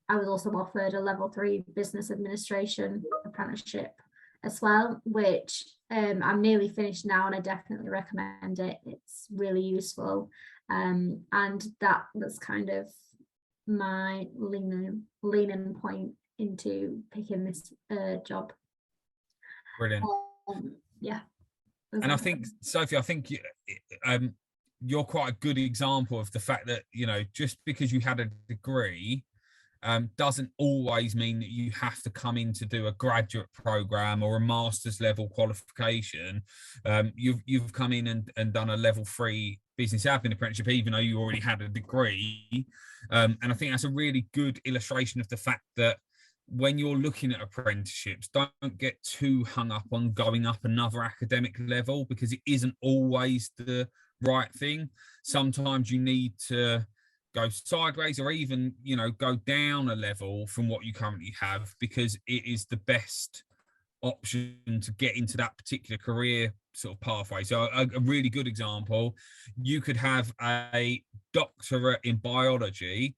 I was also offered a level 3 business administration apprenticeship as well, which I'm nearly finished now, and I definitely recommend it. It's really useful, and that was kind of my leaning point into picking this job. Brilliant. Yeah. And I think, Sophie, I think you're quite a good example of the fact that, you know, just because you had a degree doesn't always mean that you have to come in to do a graduate program or a master's level qualification. You've come in and done a level 3 business admin apprenticeship, even though you already had a degree. And I think that's a really good illustration of the fact that when you're looking at apprenticeships, don't get too hung up on going up another academic level, because it isn't always the right thing. Sometimes you need to go sideways, or even, you know, go down a level from what you currently have, because it is the best option to get into that particular career sort of pathway. So a really good example, you could have a doctorate in biology,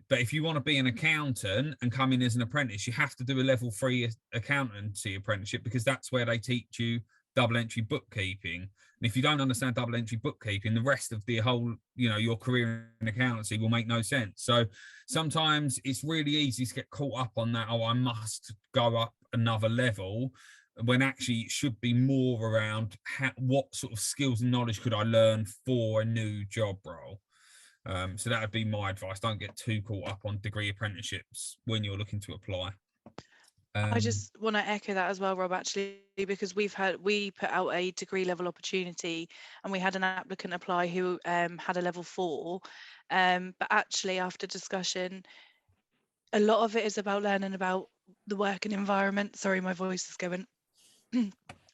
but if you want to be an accountant and come in as an apprentice, you have to do a level 3 accountancy apprenticeship, because that's where they teach you double entry bookkeeping. And if you don't understand double entry bookkeeping, the rest of the whole, you know, your career in accountancy will make no sense. So sometimes it's really easy to get caught up on that, oh, I must go up another level, when actually it should be more around what sort of skills and knowledge could I learn for a new job role. So that would be my advice. Don't get too caught up on degree apprenticeships when you're looking to apply. I just want to echo that as well, Rob, actually, because we put out a degree level opportunity, and we had an applicant apply who had a level 4, but actually after discussion, a lot of it is about learning about the working environment. Sorry, my voice is going.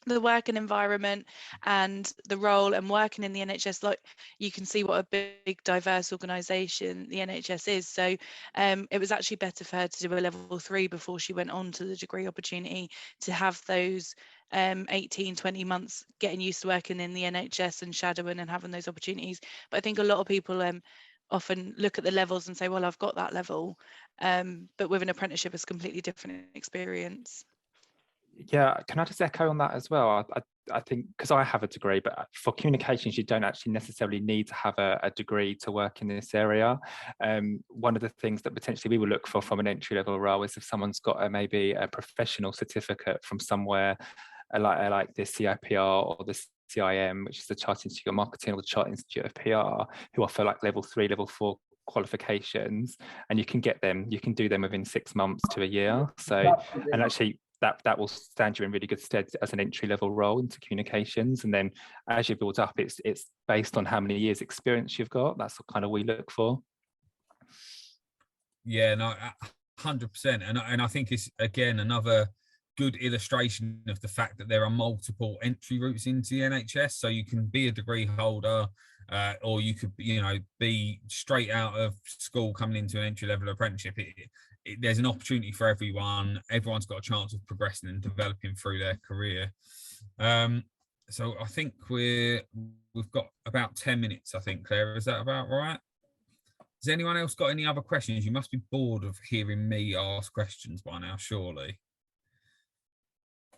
The working environment and the role, and working in the NHS, like you can see what a big diverse organisation the NHS is. So it was actually better for her to do a level 3 before she went on to the degree opportunity, to have those 18-20 months getting used to working in the NHS and shadowing and having those opportunities. But I think a lot of people often look at the levels and say, well, I've got that level, but with an apprenticeship it's a completely different experience. Yeah, can I just echo on that as well? I think, because I have a degree, but for communications, you don't actually necessarily need to have a degree to work in this area. One of the things that potentially we will look for from an entry-level role is if someone's got maybe a professional certificate from somewhere like the CIPR or the CIM, which is the Chartered Institute of Marketing, or the Chartered Institute of PR, who offer like level 3, level 4 qualifications, and you can do them within 6 months to a year. So, and actually that will stand you in really good stead as an entry-level role into communications. And then as you build up, it's based on how many years experience you've got. That's what kind of we look for. Yeah, no, 100%. And I think it's, again, another good illustration of the fact that there are multiple entry routes into the NHS. So you can be a degree holder, or you could, you know, be straight out of school coming into an entry-level apprenticeship. There's an opportunity for everyone. Everyone's got a chance of progressing and developing through their career. So I think we've got about 10 minutes, I think, Claire. Is that about right? Has anyone else got any other questions? You must be bored of hearing me ask questions by now, surely.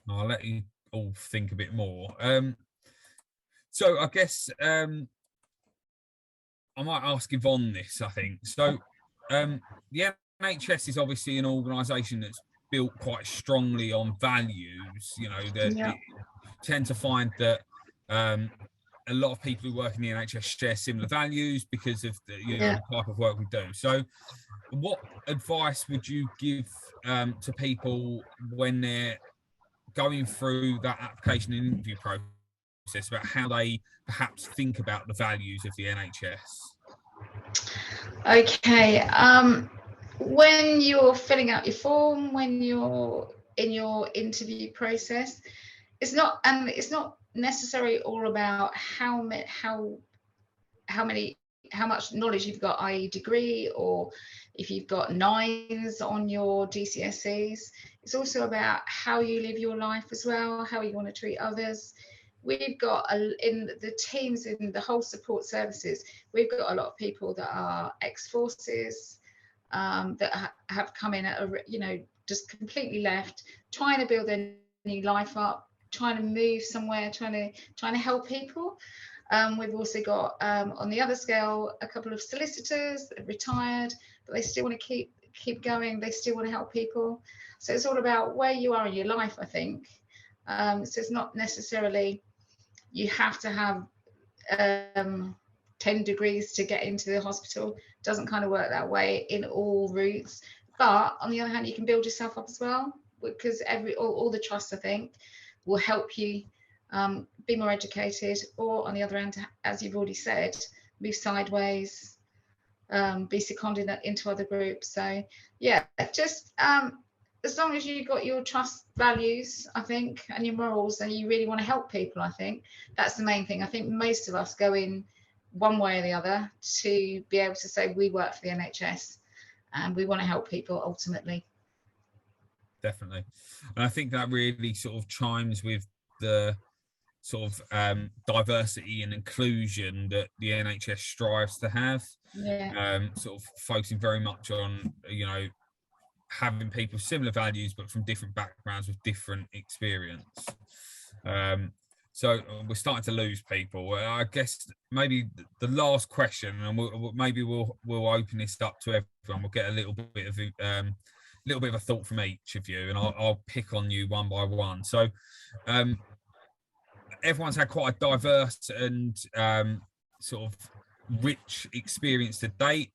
I'll let you all think a bit more. So I guess I might ask Yvonne this, I think. So the NHS is obviously an organisation that's built quite strongly on values. You know, that you tend to find that a lot of people who work in the NHS share similar values because of the, the type of work we do. So what advice would you give to people when they're going through that application and interview process about how they perhaps think about the values of the NHS? Okay. When you're filling out your form, when you're in your interview process, it's not necessarily all about how much knowledge you've got, i.e. degree, or if you've got 9s on your GCSEs. It's also about how you live your life as well, how you want to treat others. We've got in the teams, in the whole support services, we've got a lot of people that are ex-forces, that have come in at just completely left, trying to build their new life up, trying to move somewhere, trying to help people. We've also got on the other scale a couple of solicitors that have retired, but they still want to keep going. They still want to help people. So it's all about where you are in your life, I think. So it's not necessarily you have to have 10 degrees to get into the hospital. It doesn't kind of work that way in all routes. But on the other hand, you can build yourself up as well, because all the trusts, I think, will help you be more educated, or on the other hand, as you've already said, move sideways, be seconded into other groups. So yeah, just as long as you got your trust values, I think, and your morals, and you really want to help people, I think that's the main thing. I think most of us go in one way or the other to be able to say we work for the NHS and we want to help people ultimately. Definitely. And I think that really sort of chimes with the sort of diversity and inclusion that the NHS strives to have. Yeah. Sort of focusing very much on, you know, having people with similar values but from different backgrounds with different experience. So we're starting to lose people. I guess maybe the last question, and we'll open this up to everyone. We'll get a little bit of a thought from each of you, and I'll pick on you one by one. So everyone's had quite a diverse and sort of rich experience to date.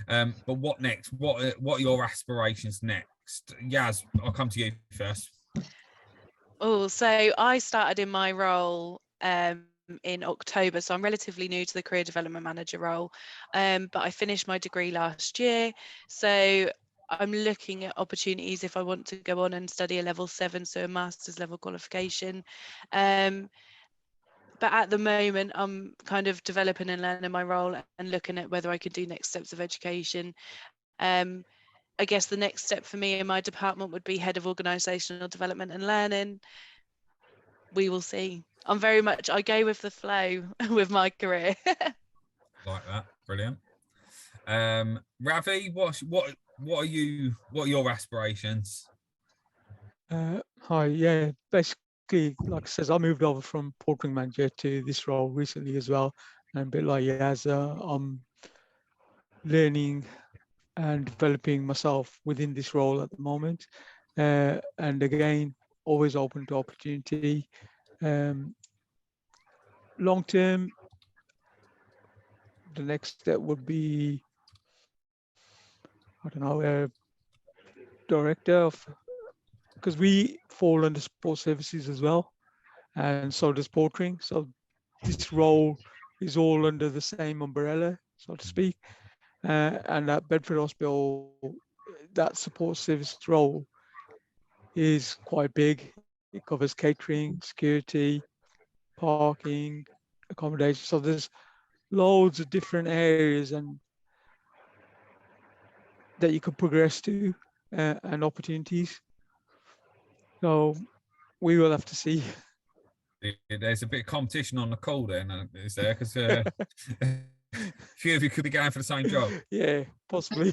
But what next? What are your aspirations next? Yaz, I'll come to you first. Oh, so I started in my role in October, so I'm relatively new to the career development manager role, but I finished my degree last year, so I'm looking at opportunities if I want to go on and study a level 7, so a master's level qualification. But at the moment, I'm kind of developing and learning my role and looking at whether I could do next steps of education. I guess the next step for me in my department would be head of organisational development and learning. We will see. I go with the flow with my career. Like that, brilliant. Ravi, what are your aspirations? Hi, yeah, basically, like I says, I moved over from portering manager to this role recently as well, and a bit like Yaz, I'm learning and developing myself within this role at the moment, and again, always open to opportunity. Long term, the next step would be, I don't know, director of, because we fall under support services as well, and so does portering. So this role is all under the same umbrella, so to speak. And at Bedford Hospital, that support service role is quite big. It covers catering, security, parking, accommodation. So there's loads of different areas and that you could progress to, and opportunities. So we will have to see. There's a bit of competition on the call then, is there? Because a few of you could be going for the same job. Yeah, possibly.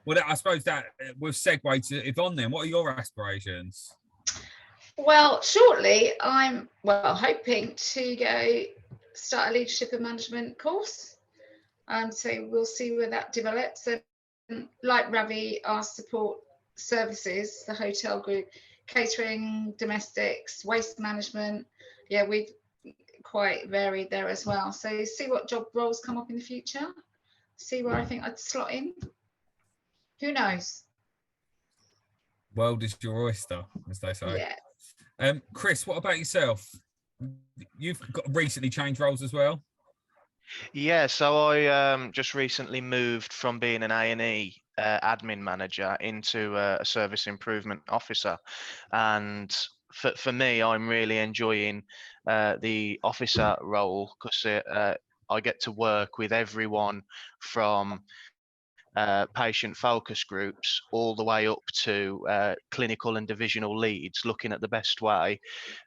Well, I suppose that we'll segue to Yvonne then. What are your aspirations? Well, shortly, I'm hoping to start a leadership and management course. So we'll see where that develops. And like Ravi, our support services, the hotel group, catering, domestics, waste management. Yeah, we've quite varied there as well. So see what job roles come up in the future. See where I think I'd slot in. Who knows? World is your oyster, as they say. Yeah. Chris, what about yourself? You've recently changed roles as well. Yeah, so I just recently moved from being an A&E admin manager into a service improvement officer, and for me, I'm really enjoying the officer role because I get to work with everyone from patient focus groups all the way up to clinical and divisional leads, looking at the best way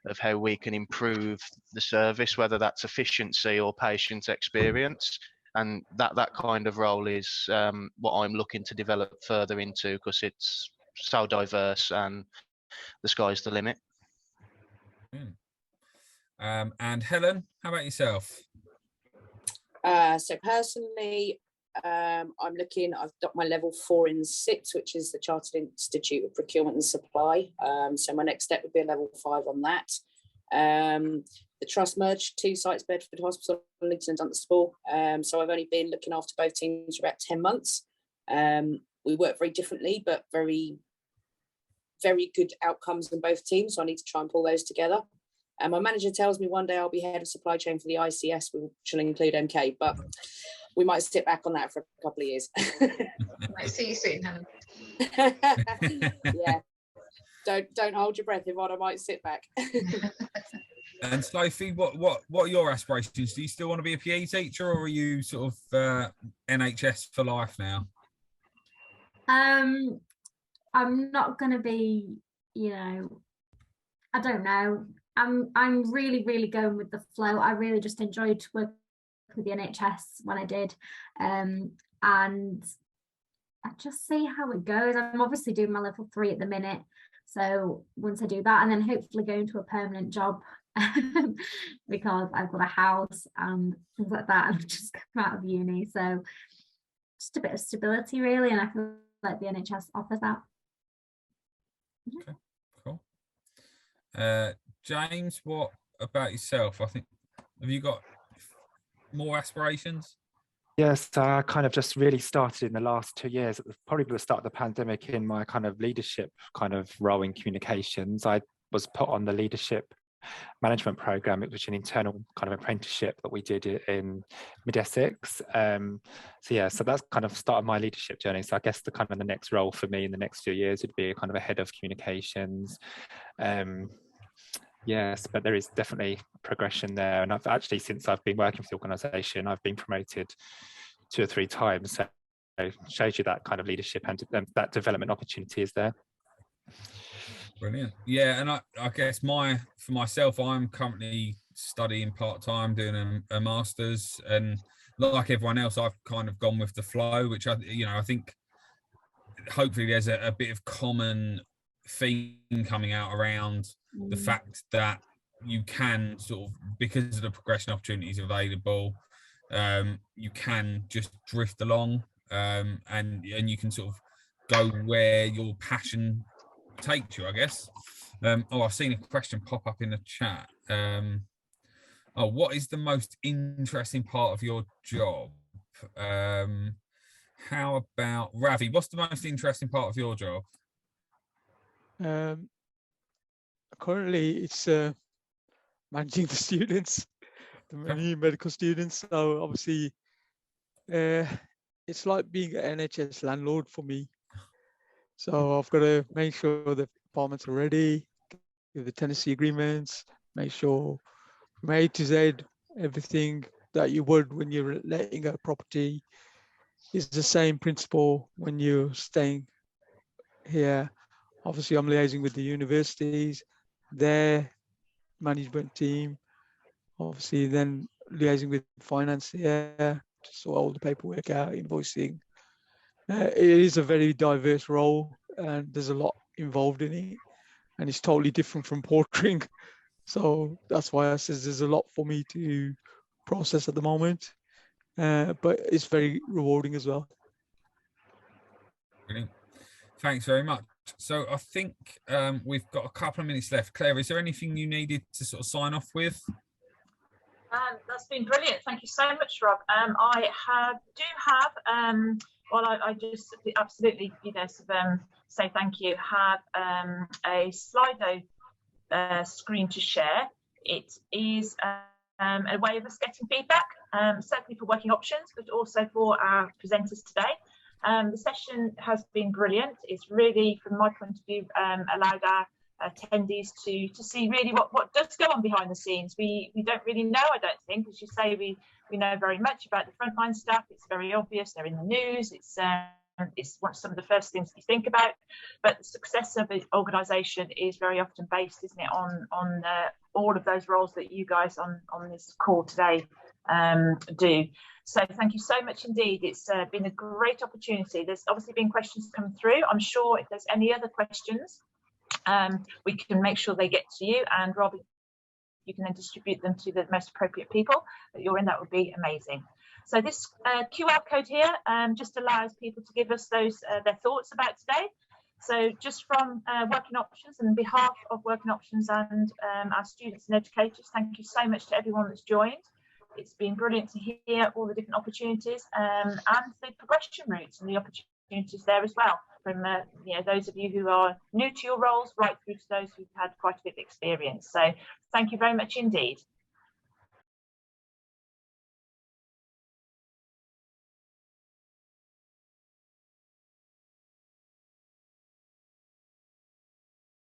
of how we can improve the service, whether that's efficiency or patient experience. And that kind of role is what I'm looking to develop further into, because it's so diverse and the sky's the limit. And Helen, how about yourself? So personally, I've got my level 4 in SIPS, which is the Chartered Institute of Procurement and Supply. So my next step would be a level 5 on that. The trust merged 2 sites, Bedford Hospital and Lincoln and Dunstable. So I've only been looking after both teams for about 10 months. We work very differently, but very, very good outcomes in both teams. So I need to try and pull those together. And my manager tells me one day I'll be head of supply chain for the ICS, which will include MK, but we might sit back on that for a couple of years. I see you soon, Helen. Yeah. Don't hold your breath, Yvonne, I might sit back. And Sophie, what are your aspirations? Do you still want to be a PE teacher, or are you sort of NHS for life now? I'm not going to be, I don't know. I'm really going with the flow. I really just enjoyed working with the NHS when I did, and I just see how it goes. I'm obviously doing my level 3 at the minute, so once I do that, and then hopefully go into a permanent job because I've got a house and things like that. I've just come out of uni, so just a bit of stability really, and I feel like the NHS offers that. Okay, cool. James, what about yourself? Have you got more aspirations? Yes, I kind of just really started in the last 2 years, probably at the start of the pandemic, in my kind of leadership kind of role in communications. I was put on the leadership management program, which was an internal kind of apprenticeship that we did in Mid-Essex. So that's kind of started my leadership journey. So I guess the kind of the next role for me in the next few years would be a kind of a head of communications. Yes, but there is definitely progression there. And I've actually, since I've been working for the organisation, I've been promoted 2 or 3 times. So it shows you that kind of leadership and that development opportunity is there. Brilliant. Yeah, and I guess for myself, I'm currently studying part-time, doing a master's, and like everyone else, I've kind of gone with the flow, which I think hopefully there's a bit of common theme coming out around the fact that you can sort of, because of the progression opportunities available, you can just drift along, and you can sort of go where your passion takes you, I guess. I've seen a question pop up in the chat. What is the most interesting part of your job? How about Ravi? What's the most interesting part of your job? Currently, it's managing the students, the many medical students. So obviously, it's like being an NHS landlord for me. So I've got to make sure the apartments are ready, give the tenancy agreements, make sure from A to Z, everything that you would when you're letting a property is the same principle when you're staying here. Obviously, I'm liaising with the universities, their management team, obviously then liaising with finance here to sort all the paperwork out, invoicing. It is a very diverse role and there's a lot involved in it, and it's totally different from portering. So that's why I says there's a lot for me to process at the moment, but it's very rewarding as well. Brilliant. Thanks very much. So I think we've got a couple of minutes left. Claire, is there anything you needed to sort of sign off with? That's been brilliant. Thank you so much, Rob. I just absolutely, say thank you. Have a Slido screen to share. It is a way of us getting feedback, certainly for working options, but also for our presenters today. The session has been brilliant. It's really, from my point of view, allowed our attendees to see really what does go on behind the scenes. We don't really know, I don't think. As you say, we know very much about the frontline staff. It's very obvious. They're in the news. It's some of the first things you think about. But the success of an organisation is very often based, isn't it, on all of those roles that you guys on this call today do. So thank you so much indeed. It's been a great opportunity. There's obviously been questions come through. I'm sure if there's any other questions, we can make sure they get to you, and Rob, you can then distribute them to the most appropriate people that you're in. That would be amazing. So this QR code here just allows people to give us those their thoughts about today. So just from Working Options and on behalf of Working Options and our students and educators, thank you so much to everyone that's joined. It's been brilliant to hear all the different opportunities and the progression routes and the opportunities there as well, from you know, those of you who are new to your roles right through to those who've had quite a bit of experience. So thank you very much indeed.